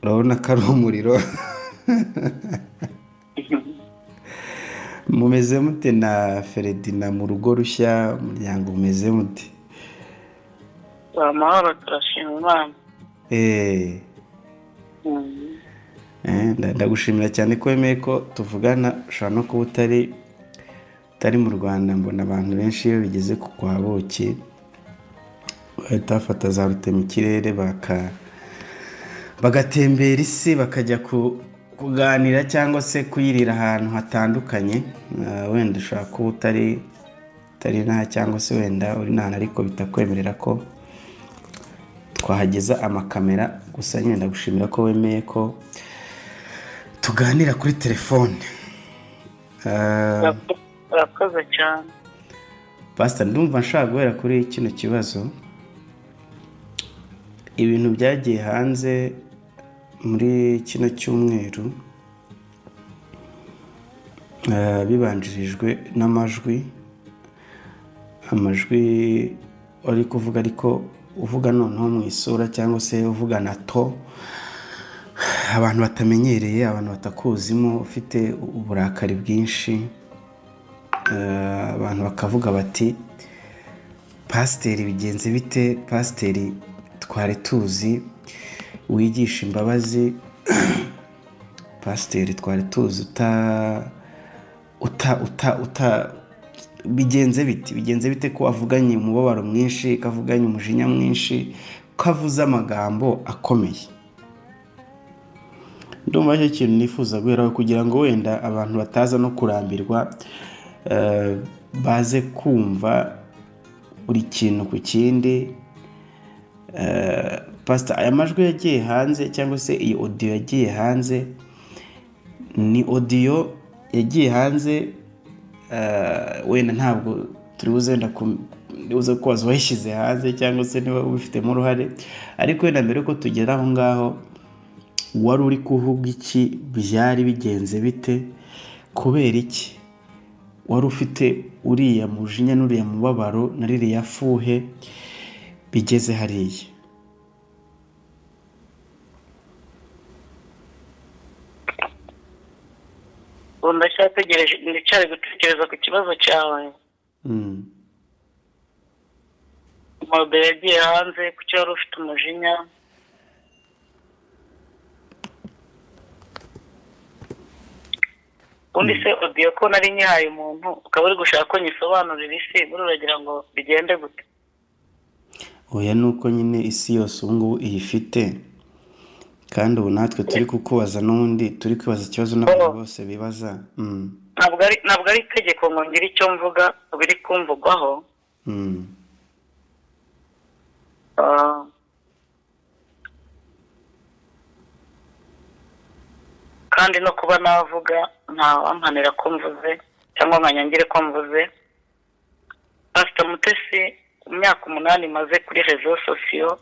urabona ko ari umuriro. Mumeze mute na Feredina mu rugo rushya, umuryango umeze mute? amahoro turashima Imana. Ndagushimira cyane ko wemeye ko tuvugana. Ushobora no kuba utari mu Rwanda. Mbona abantu benshi iyo bigeze ku kwa Buki bahita bafata za rutema ikirere bagatembera isi, bakajya kuganira cyangwa se kuyirira ahantu hatandukanye. Wenda ushobora kuba utari nta, cyangwa se wenda uri nta, ariko bitakwemerera ko twahageza amakamera. Gusa nyine ndagushimira ko wemeye ko tuganira kuri telefone. Urakoze cyane Pastor, ndumva nshaka guhera kuri kino kibazo. Ibintu byagiye hanze muri kino cyumweru bibanjirijwe n'amajwi ari kuvuga, ariko uvuga noneho mu isura cyangwa se uvuga na to abantu batamenyereye, abantu batakuzimo, ufite uburakari bwinshi. Abantu bakavuga bati pasiteri bigenze bite? Pasiteri twari tuzi wigisha imbabazi, pasiteri twari tuzi bigenze bite ko avuganye umubabaro mwinshi, kavuganye umujinya mwinshi, kavuze amagambo akomeye? Ndumva icyo kintu nifuza guheraho kugira ngo wenda abantu bataza no kurambirwa, baze kumva buri kintu ku kindi. Pastor, aya majwi yagiye hanze cyangwa se iyi audio yagiye hanze, ni audio yagiye hanze, wenda ntabwo turibuze wenda kuza kubaza wayishyize hanze cyangwa se niba ubifitemo uruhare, ariko wenda mbere ko tugera aho ngaho, wari uri kuvuga iki? Byari bigenze bite? Kubera iki wari ufite uriya mujinya n'uriya mubabaro na ririya fuhe bigeze hariya? ndacyategereje, ndacyari gutekereza ku kibazo cyawe. Mode yagiye hanze ku cyo wari ufite umujinya. Undi se audio ko nari nyihaye umuntu ukaba uri gushaka ko nyisobanurira isi, muri uragira ngo bigende gute? Oya, nuko nyine isi yose ubu ngubu iyifite, kandi ubu natwe turi kukubaza, n'undi turi kwibaza ikibazo n'abantu bose bibaza. Ntabwo ari itegeko ngo ngire icyo mvuga biri kumvugwaho. Kandi no kuba navuga ntawampanira ko mvuze cyangwa nkanyangire ko mvuze. Pastor Mutesi, imyaka 8 maze kuri rezo sosiyo,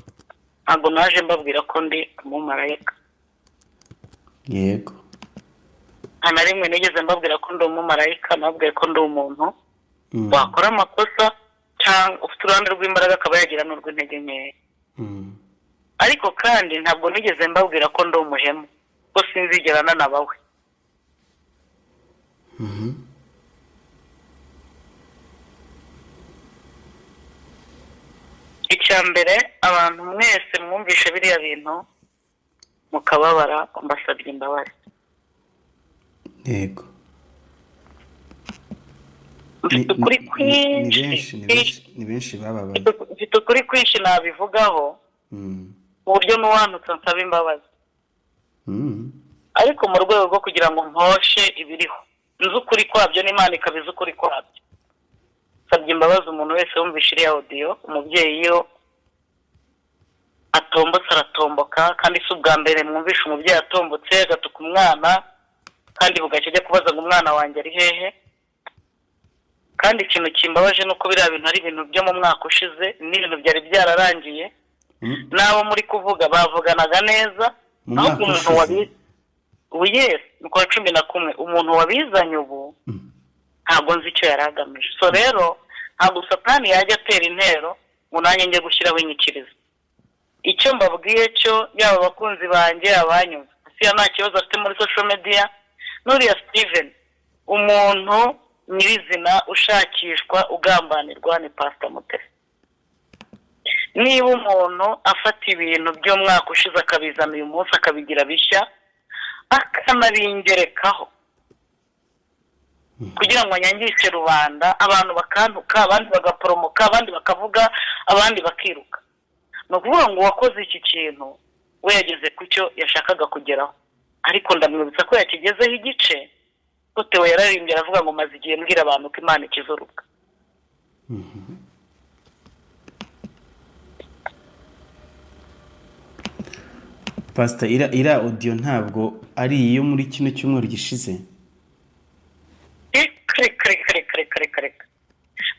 ntabwo naje mbabwira ko ndi umumarayika. Yego. Nta rimwe nigeze mbabwira ko ndi umumarayika, nababwiye ko ndi umuntu wakora amakosa cyangwa ufite uruhande rw'imbaraga akaba yagira n'urw'intege nkeya. Ariko kandi ntabwo nigeze mbabwira ko ndi umuhemu, ko sinzigera nanabawe. Icyambere, abantu mwese mwumvishe biriya bintu mukababara, mbasabye imbabazi. Yego. Ni benshi bababaye. Mfite ukuri kwinshi nabivugaho uburyo n'uwanutse nsaba imbabazi. Ariko mu rwego rwo kugira ngo mposhe ibiriho, nzi ukuri kwabyo n'Imana ikabiza ukuri kwabyo, nsabye imbabazi umuntu wese wumvishe iriya audio. Umubyeyi iyo atombotse aratomboka, kandi si ubwa mbere mwumvishe umubyeyi atombotse agatuka umwana, kandi bugacye ajya kubaza ngo umwana wanjye ari hehe. Kandi ikintu kimbabaje nuko biriya bintu ari ibintu byo mu mwaka ushize, n'ibintu byari byararangiye. Nabo muri kuvuga bavuganaga neza, ahubwo umuntu wabizi ni kwa 11 umuntu wabizanye ubu ntabwo nzi icyo yari agamije. So rero ntabwo Satani yajya atera intero ngo nanjye njye gushyiraho inyikirizo. icyo mbabwiye cyo yaba abakunzi banjye abanyuze Asiya nta kibazo afite muri social media n'uriya Steven umuntu nyirizina ushakishwa ugambanirwa ni Pastor Mutesi. Niba umuntu afata ibintu by'umwaka ushize akabizana uyu munsi akabigira bishya akanabingerekaho kugira ngo anyangishe rubanda, abantu bakantuka, abandi bagaporomoka, abandi bakavuga, abandi bakiruka, no kuvuga ngo wakoze iki kintu we yageze ku cyo yashakaga kugeraho, ariko ndamwibutsa ko yakigezeho igice gute we yararimbye aravuga ngo maze igihe mbwira abantu ko Imana ikizuruka. Pastor ira audio ntabwo ari iyo muri kino cyumweru gishize. Kare.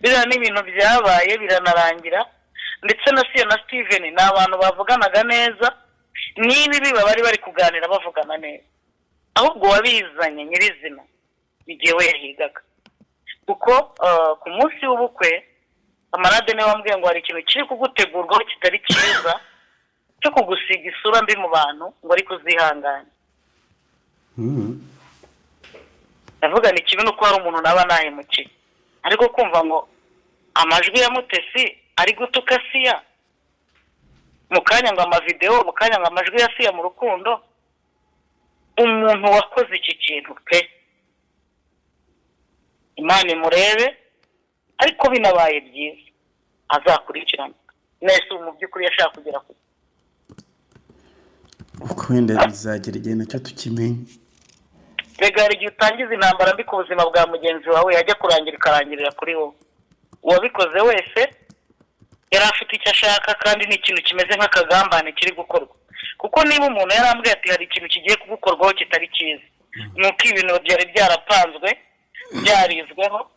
Biriya ni ibintu byabaye biranarangira, ndetse na Asiya na Steven ni abantu bavuganaga neza, niba biba bari kuganira bavugana neza, ahubwo wabizanye nyirizina igihe we yahigaga. Kuko ku munsi w'ubukwe Amarade ne wambwiye ngo hari ikintu kiri kugutegurwaho kitari cyiza cyo kugusiga isura mbi mu bantu ngo ari kuzihangana. Ndavuga ni kibi nuko hari umuntu naba nahemukiye, ariko kumva ngo amajwi ya Mutesi ari gutuka Asiya, mukanya ngo amavideo, mukanya ngo amajwi ya Asiya mu rukundo, umuntu wakoze iki kintu pe Imana imurebe, ariko binabaye byiza azakurikirana nese mu by'ukuri yashaka kugera ku uko wenda bizagera igihe nacyo tukimenye. Regara igihe utangiza intambara mbi ku buzima bwa mugenzi wawe yajya kurangira ikarangirira kuri wowe. Uwabikoze wese yari afite icyo ashaka, kandi ni ikintu kimeze nk'akagambane kiri gukorwa. Kuko niba umuntu yarambwiye ati hari ikintu kigiye kugukorwaho kitari cyiza, nuko ibintu byari byarapanzwe byarizweho,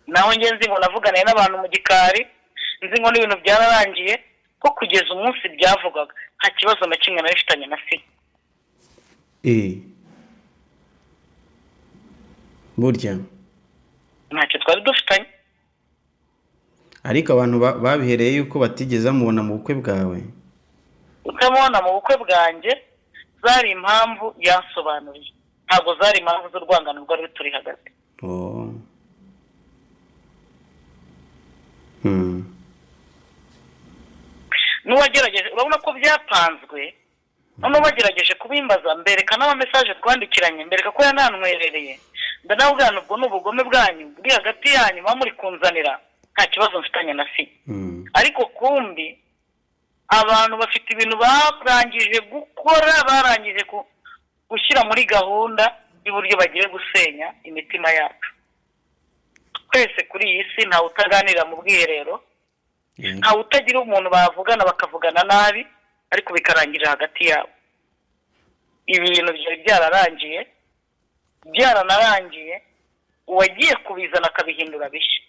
naho ngenzi ngo navugane n'abantu mu gikari, nzi ngo n'ibintu byararangiye, ko kugeza umunsi byavugaga nta kibazo na kimwe narifitanye na Asiya. Burya ntacyo twari dufitanye, ariko abantu babihereye yuko batigeze mubona mu bukwe bwawe. ukamubona mu bukwe bwanjye zari impamvu yasobanuriye, ntabwo zari impamvu z'urwangano rwari turi hagati. N'uwagerageje urabona ko byapanzwe, none bagerageje kubimbaza mbereka n'ama message twandikiranye, mbereka ko yanantwerereye, ndanabwana ubwo n'ubugome bwanyu buri hagati yanyu bamuri kunzanira, nta kibazo mfitanye na Asiya. Ariko kumbi abantu bafite ibintu barangije gukora, barangije gushyira muri gahunda y'uburyo bagiye gusenya imitima yacu. Twese kuri iyi si nta utaganira mu bwiherero, nta utagira umuntu bavugana bakavugana nabi ariko bikarangirira hagati yabo. Ibi bintu byari byaranarangiye, uwagiye kubizana akabihindura bishya,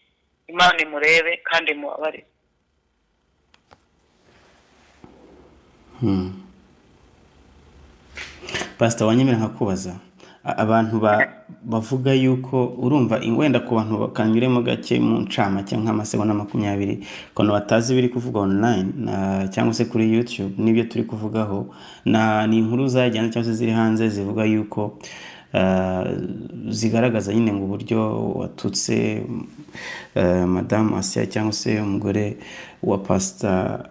Imana imurebe kandi mubabare. Pastor wanyemera nkakubaza, abantu bavuga yuko urumva wenda ku bantu bakanyuremo gake mu ncama cyangwa amasegonda 20 kono batazi biri kuvuga online cyangwa se kuri YouTube nibyo turi kuvugaho, ni inkuru zajyana cyangwa se ziri hanze zivuga yuko zigaragaza nyine ngo uburyo watutse Madame Asiya cyangwa se umugore wa Pastor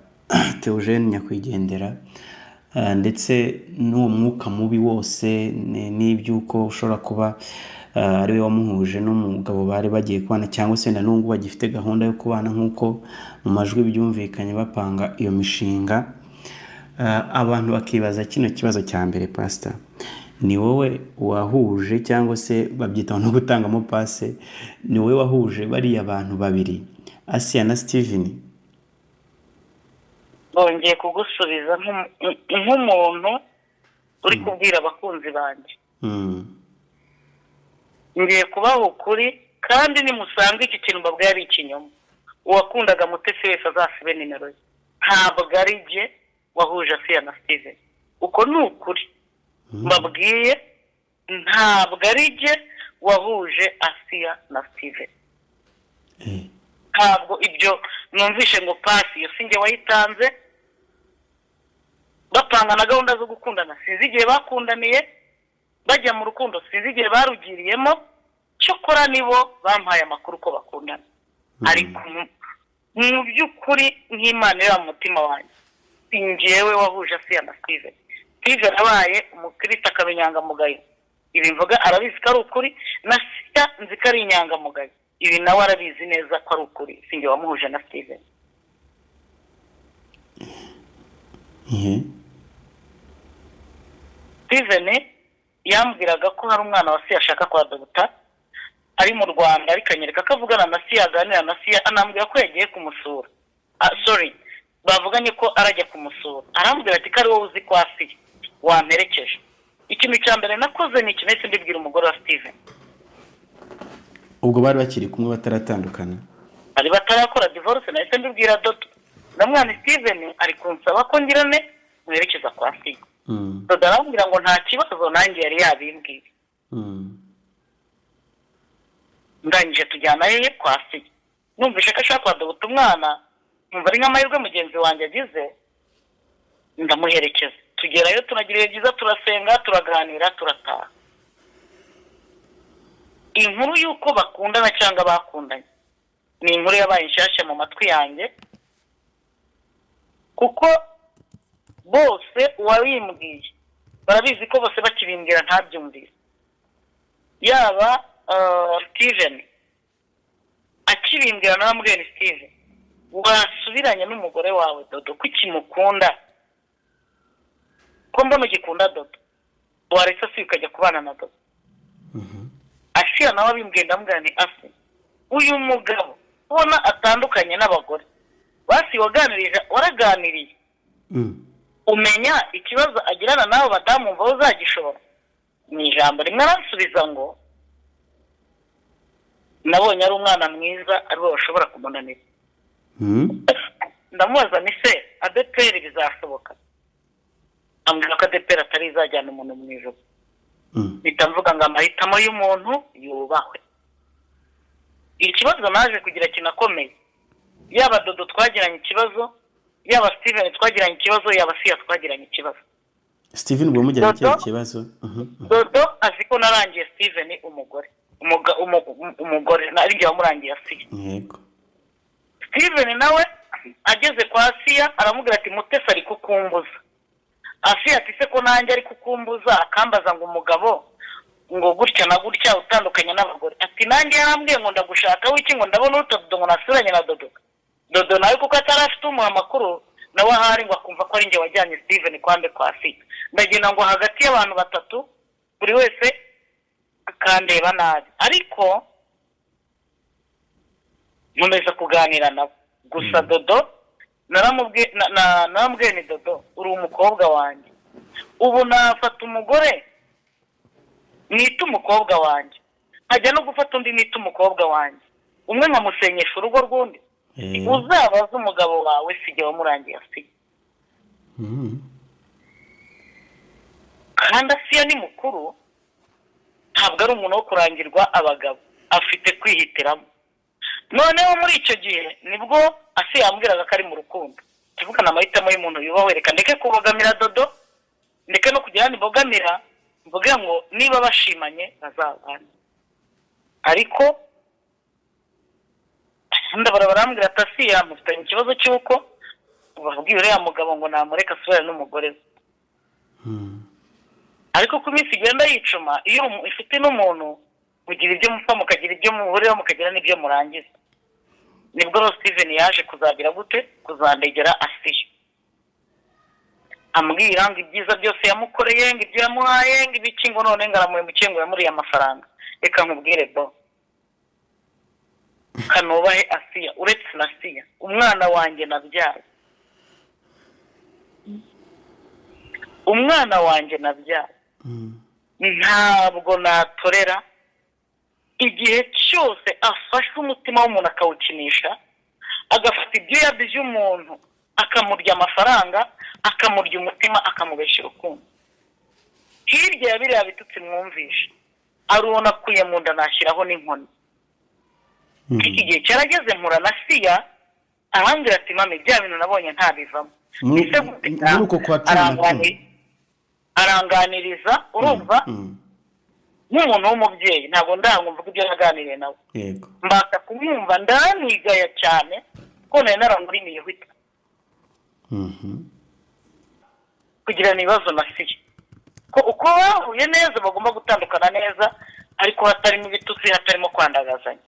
Theogene Nyakwigendera, ndetse n'uwo mwuka mubi wose n'ibyuko ushobora kuba ari we wamuhuje n'umugabo bari bagiye kubana, cyangwa se n'ubwo bagifite gahunda yo kubana nk'uko mu majwi byumvikanye bapanga iyo mishinga. Abantu bakibaza kino kibazo cya mbere, Pastor, ni wowe wahuje cyangwa se babyitaho no gutangamo pase, ni wowe wahuje bariya abantu babiri Asiya na Steven? Bongeye kugusubiza nk'umuntu uri kubwira abakunzi banjye, ngiye kubaha ukuri, kandi nimusanga iki kintu mbabwira ari ikinyoma, uwakundaga Mutesi wese azasibe nimero ye. Ntabwo ari jye wahuje Asiya na Steven, uko ni ukuri mbabwiye, ntabwo ari jye wahuje Asiya na Steven. Ntabwo ibyo numvishe ngo pasi yo sinjye wayitanze, bapanga na gahunda zo gukundana sinzi igihe bakundaniye bajya mu rukundo sinzi igihe barugiriyemo cyokora nibo bampaye amakuru ko bakundana ariko mu by'ukuri nk'Imana iri mu mutima wanjye singewe wahuje Asiya na Steven abaye umukirita akabenyangamugayo ibi mvuga arabizi ko ari ukuri na Asiya nzi ko ari inyangamugayo ibi nawe arabizi neza ko ari ukuri singe wamuhuje na Steven. Steven yambwiraga ko hari umwana wa Asiya ashaka kwa Dr. ari mu Rwanda ariko anyereka ko avugana na Asiya aganira na Asiya anambwira ko yagiye kumusura. Bavuganye ko arajya kumusura. Arambwira ati ko ari wowe uzi kwa Asiya wamperekeje. Ikintu cya mbere nakoze ni ikintu nahise mbibwira umugore wa Steven. Ubwo bari bakiri kumwe bataratandukana? Bari batarakora divorce nahise mbibwira Dodo. Na mwana Steven ari kunsaba ko ngirane muherekeza kwa Asiya. Dodo arambwira ngo nta kibazo nanjye yari yabimbwiye. Ndangije tujyana yeye kwa Asiya. Numvise ko ashaka kwadubuta umwana, numva ari nk'amahirwe mugenzi wanjye agize, ndamuherekeza. Tugerayo tunagiriye byiza turasenga, turaganira, turataha. Inkuru y'uko bakundana cyangwa bakundanye ni inkuru yabaye inshyashya mu matwi yanjye, kuko bose uwabimbwiye barabizi ko bose bakibimbwira ntabyumvise. Yaba Steven akibimbwira naramubwiye Steven wasubiranye n'umugore wawe Dodo ko ukimukunda ko mbona ugikunda Dodo waretse Asiya ukajya kubana na Dodo. Asiya nawe abimbwiye ndamubwira nti Asiya uyu mugabo ubona atandukanye n'abagore basi waraganiriye umenya ikibazo agirana nawe badamu mva uzagishobora. Ni ijambo rimwe aransubiza ngo nabonye ari umwana mwiza ariwe bashobora kumunanira. Ndamubaza ni se ADPR bizasoboka? Ambwira ko ADPR atari izajyana umuntu mu ijuru. Bitamvuga ngo amahitamo y'umuntu yubahwe. Ikibazo naje kugira kinakomeye, yaba Dodo twagiranye ikibazo, yaba Steven twagiranye ikibazo, yaba Asiya twagiranye ikibazo. Steven ubwo mujyanye ikibazo? Dodo aziko narangiye Steven umugore. Umugore nari ngiye wamurangiye Asiya. Yego. Steven nawe ageze kwa Asiya aramubwira ati Mutesi ari kukumbuza. Asiya ati se ko nanjye ari kukumbuza akambaza ngo umugabo ngo gutya na gutya utandukanye n'abagore. Ati nanjye yarambwiye ngo ndagushaka wiki ngo ndabona utodo ngo nasubiranye na Dodo. Dodo nawe kuko atarafite umuha makuru nawe ahari ngo akumva ko ari nge wajyanye Steven kwande kwa Asiya. Ndagenda ngo hagati y'abantu batatu buri wese akandeba nabi, ariko nkomeza kuganira nabo. Gusa Dodo naramubwiye ni Dodo uri umukobwa wanjye, ubu nafata umugore nita umukobwa wanjye nkajya no gufata undi nita umukobwa wanjye, umwe nkamusenyesha urugo rw'undi. Uzabaza umugabo wawe sijye wamurangiye Asiya. Kandi Asiya ni mukuru, ntabwo ari umuntu wo kurangirwa abagabo, afite kwihitiramo. Noneho muri icyo gihe nibwo Asiya yambwiraga ko ari mu rukundo. Tuvugana amahitamo y'umuntu yubaho, reka ndeke kubogamira Dodo, ndeke no kugira nibogamira, mvuge ngo niba bashimanye bazabana. Ariko ndabara barambwira ati Asiya mufitanye ikibazo cy'uko babwiye uriya mugabo ngo namureka asubirane n'umugore we. Ariko ku minsi igenda yicuma, iyo ifite n'umuntu mugira ibyo mupfa mukagira ibyo muhuriraho mukagira n'ibyo murangiza. Nibwo Steven yaje kuzagira gute kuzandegera Asiya, ambwira ngo ibyiza byose yamukoreye, ngo ibyo yamuhaye, ngo ibiki ngo none ngaramuye mukengo yamuriye amafaranga. Reka nkubwire bo kanubahe Asiya uretse na Asiya umwana wanjye nabyaye, umwana wanjye nabyaye ntabwo natorera igihe cyose afashe umutima w'umuntu akawukinisha, agafata ibyoya by'umuntu akamurya amafaranga, akamurya umutima, akamubesha urukundo. Hirya ya biriya bitutsi mwumvishe arubona akuye mu nda nashyiraho n'inkoni. Iki gihe cyarageze mpura na Asiya arambwira ati mami bya bintu nabonye ntabivamo. muri uko kwa cumi aranganiriza urumva nk'umuntu w'umubyeyi ntabwo mvuga ibyo naganiriye nawe yego mbasha kumwumva ndanigaya cyane ko nari narangurimiye hwita kugirana ibibazo na siye ko uko bahuye neza bagomba gutandukana neza ariko hatarimo ibitutsi hatarimo kwandagazanya